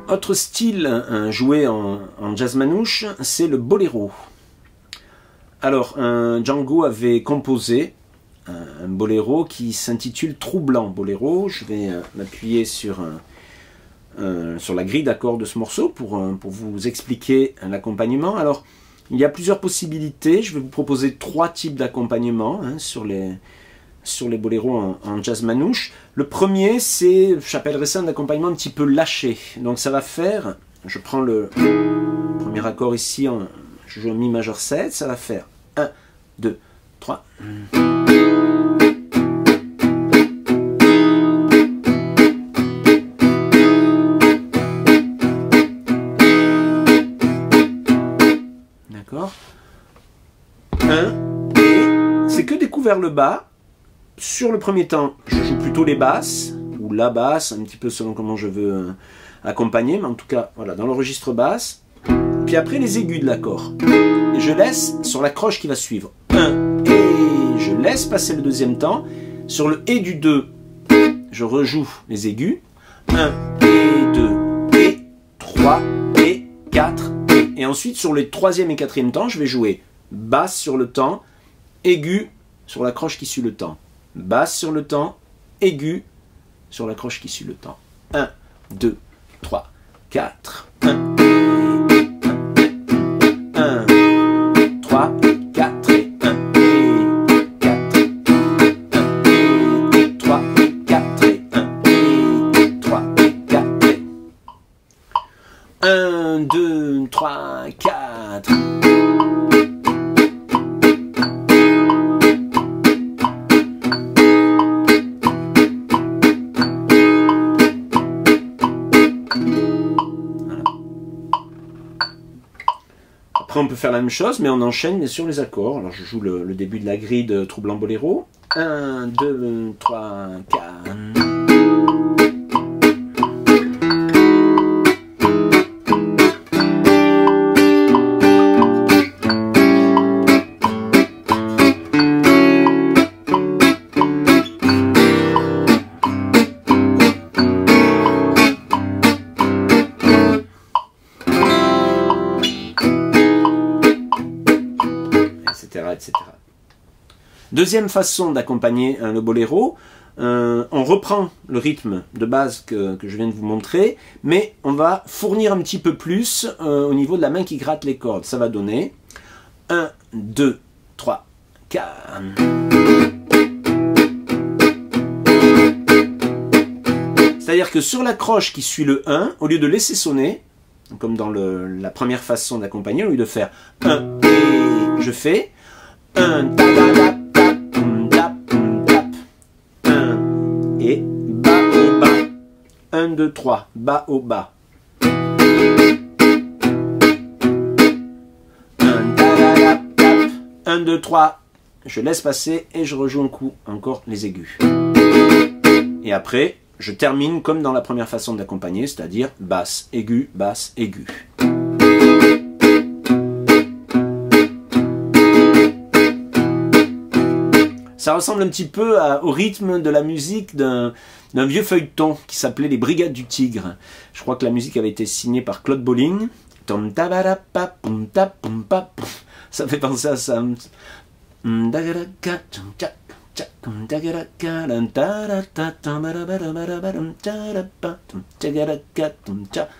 Autre style joué en jazz manouche, c'est le boléro. Alors, Django avait composé un boléro qui s'intitule Troublant Boléro. Je vais m'appuyer sur la grille d'accords de ce morceau pour vous expliquer l'accompagnement. Alors, il y a plusieurs possibilités. Je vais vous proposer 3 types d'accompagnement sur les boléros en jazz manouche. Le premier, c'est, j'appellerais ça un accompagnement un petit peu lâché. Donc ça va faire, je prends le premier accord ici, je joue un Mi majeur 7, ça va faire 1, 2, 3. D'accord. 1, et c'est que découvert le bas. Sur le premier temps, je joue plutôt les basses, ou la basse, un petit peu selon comment je veux accompagner, mais en tout cas, voilà, dans le registre basse. Puis après, les aigus de l'accord. Et je laisse sur la croche qui va suivre. 1, et je laisse passer le deuxième temps. Sur le et du 2, je rejoue les aigus. 1, et 2, et 3, et 4. Et ensuite, sur les troisième et quatrième temps, je vais jouer basse sur le temps, aigu sur la croche qui suit le temps. Basse sur le temps, aigu sur la croche qui suit le temps. 1, 2, 3, 4. 1, 1, 3, 4, et 1, et 4. 1, et 3, 4, et 1, et 3, 4. 1, 2, 3, 4. Après, on peut faire la même chose, mais on enchaîne bien sûr les accords. Alors, je joue le début de la grille de Troublant Boléro. 1, 2, 3, 4. Etc. Deuxième façon d'accompagner le boléro, on reprend le rythme de base que je viens de vous montrer, mais on va fournir un petit peu plus au niveau de la main qui gratte les cordes. Ça va donner 1, 2, 3, 4. C'est-à-dire que sur la croche qui suit le 1, au lieu de laisser sonner, comme dans la première façon d'accompagner, au lieu de faire 1 et je fais 1, ta da da ta pum da pum tap. 1 et bas au bas. 1, 2, 3, bas au bas. 1, ta da da tap. 1, 2, 3, je laisse passer et je rejoue un coup encore les aigus. Et après, je termine comme dans la première façon d'accompagner, c'est-à-dire basse, aigu, basse, aigu. Ça ressemble un petit peu au rythme de la musique d'un vieux feuilleton qui s'appelait Les Brigades du Tigre. Je crois que la musique avait été signée par Claude Bolling. Ça fait penser à ça.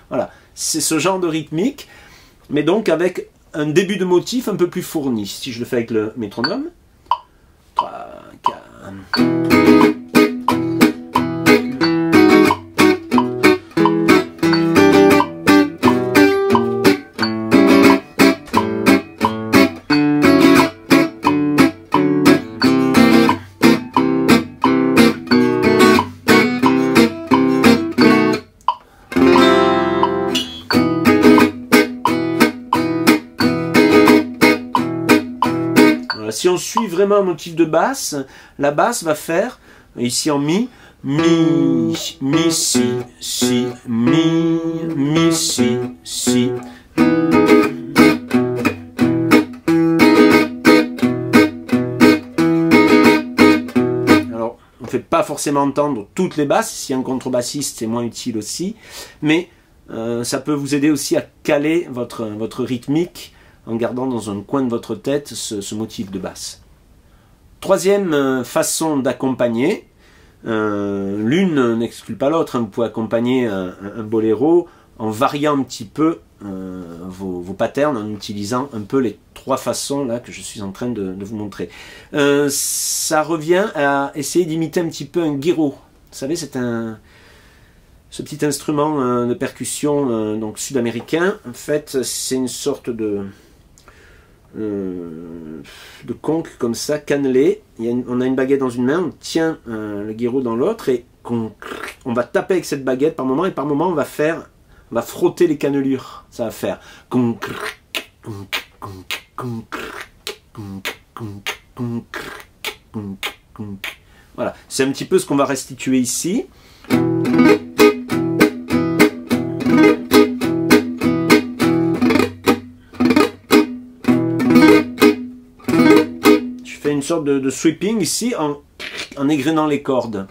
Voilà, c'est ce genre de rythmique, mais donc avec un début de motif un peu plus fourni. Si je le fais avec le métronome. 3, 4. Si on suit vraiment un motif de basse, la basse va faire, ici en Mi, Mi, Mi, Si, Si, Mi, Si, Si, forcément entendre toutes les basses. Si un contrebassiste, c'est moins utile aussi. Mais ça peut vous aider aussi à caler votre rythmique en gardant dans un coin de votre tête ce motif de basse. Troisième façon d'accompagner, l'une n'exclut pas l'autre, hein. Vous pouvez accompagner un boléro en variant un petit peu vos patterns, en utilisant un peu les trois façons là que je suis en train de vous montrer. Ça revient à essayer d'imiter un petit peu un guiro. Vous savez, c'est ce petit instrument de percussion donc sud-américain. En fait, c'est une sorte de conque comme ça, cannelé. On a une baguette dans une main, on tient le guiro dans l'autre et on va taper avec cette baguette par moment, et par moment on va frotter les cannelures. Ça va faire voilà, c'est un petit peu ce qu'on va restituer ici. Une sorte de sweeping ici en égrenant les cordes.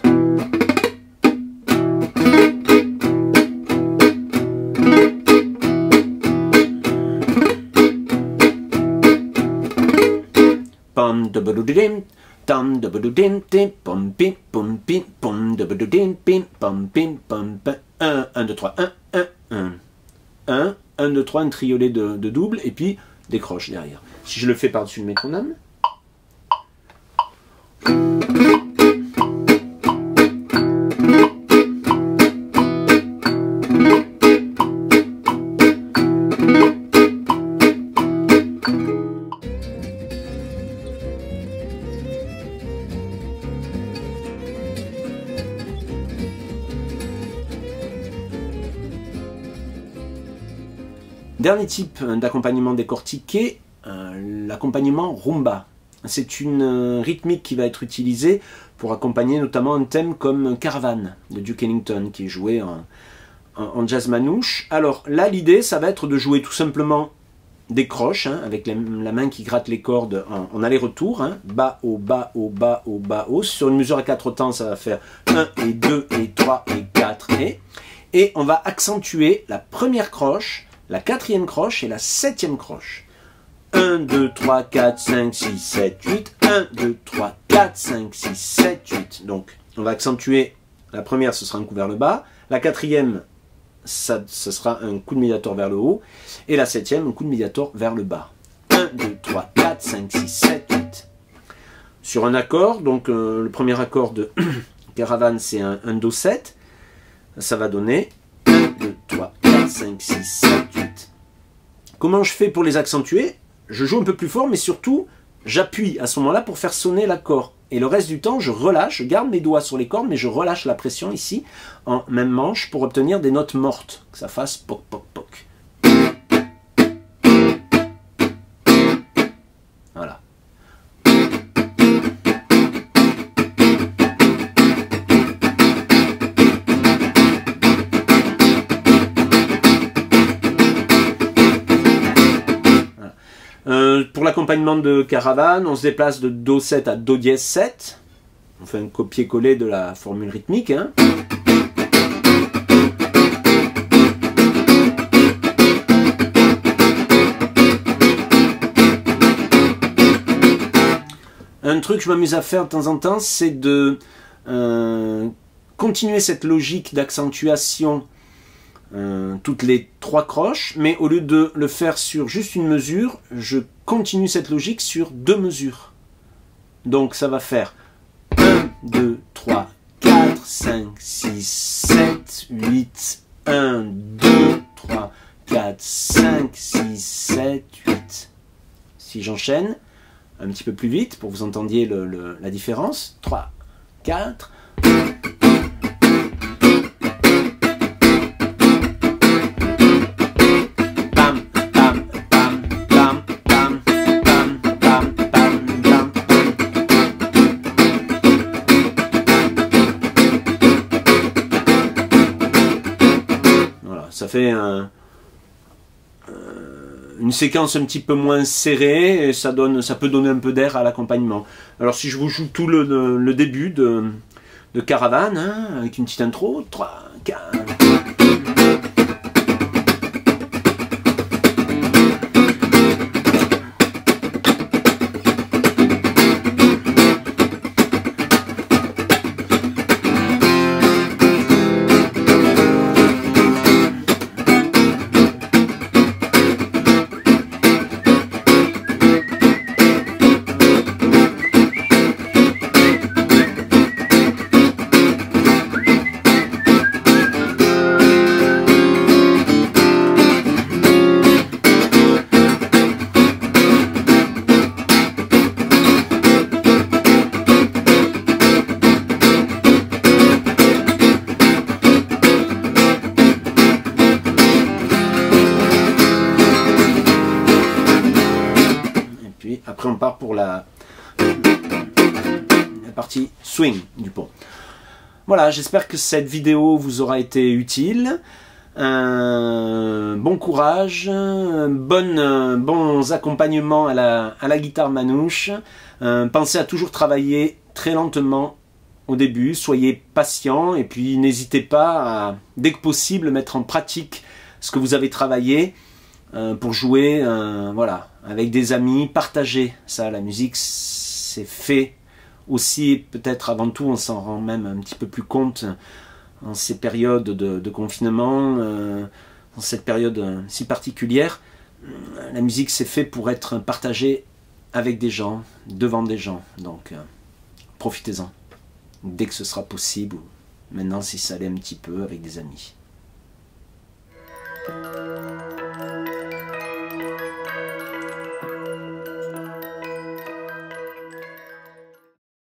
Pam de badudim, tam de badudim, pom pim pom pim pom de badudim pim pom pim pom pim 1 2 3 1 2 3, un triolet de double et puis des croches derrière. Si je le fais par-dessus le métronome. Dernier type d'accompagnement décortiqué, l'accompagnement rumba. C'est une rythmique qui va être utilisée pour accompagner notamment un thème comme Caravan de Duke Ellington, qui est joué en jazz manouche. Alors là, l'idée, ça va être de jouer tout simplement des croches, hein, avec la main qui gratte les cordes en aller-retour, hein, bas, haut, bas, haut, bas, haut, bas, haut. Sur une mesure à 4 temps, ça va faire 1 et 2 et 3 et 4 et on va accentuer la première croche, la quatrième croche et la septième croche. 1, 2, 3, 4, 5, 6, 7, 8. 1, 2, 3, 4, 5, 6, 7, 8. Donc, on va accentuer. La première, ce sera un coup vers le bas. La quatrième, ce sera un coup de médiator vers le haut. Et la septième, un coup de médiator vers le bas. 1, 2, 3, 4, 5, 6, 7, 8. Sur un accord, donc le premier accord de Caravan, c'est un Do 7. Ça va donner 1, 2, 3, 4, 5, 6, 7, 8. Comment je fais pour les accentuer? Je joue un peu plus fort, mais surtout, j'appuie à ce moment-là pour faire sonner l'accord. Et le reste du temps, je relâche, je garde mes doigts sur les cordes, mais je relâche la pression ici, en même manche, pour obtenir des notes mortes. Que ça fasse poc, poc, poc. Voilà. Pour l'accompagnement de Caravan, on se déplace de Do 7 à Do dièse 7. On fait un copier-coller de la formule rythmique. Hein. Un truc que je m'amuse à faire de temps en temps, c'est de continuer cette logique d'accentuation toutes les 3 croches, mais au lieu de le faire sur juste une mesure, je continue cette logique sur 2 mesures. Donc ça va faire 1, 2, 3, 4, 5, 6, 7, 8, 1, 2, 3, 4, 5, 6, 7, 8. Si j'enchaîne un petit peu plus vite pour que vous entendiez la différence, 3, 4, ça fait une séquence un petit peu moins serrée et ça peut donner un peu d'air à l'accompagnement. Alors si je vous joue tout le début de de Caravane, hein, avec une petite intro. 3, 4... Après on part pour la partie swing du pont. Voilà, j'espère que cette vidéo vous aura été utile. Bon courage, bons accompagnements à la guitare manouche. Pensez à toujours travailler très lentement au début, soyez patient et puis n'hésitez pas à, dès que possible, mettre en pratique ce que vous avez travaillé pour jouer voilà, avec des amis, partager ça. La musique, c'est fait aussi, peut-être avant tout, on s'en rend même un petit peu plus compte en ces périodes de confinement, dans cette période si particulière. La musique, c'est fait pour être partagée avec des gens, devant des gens, donc profitez-en dès que ce sera possible, ou maintenant si ça allait un petit peu avec des amis.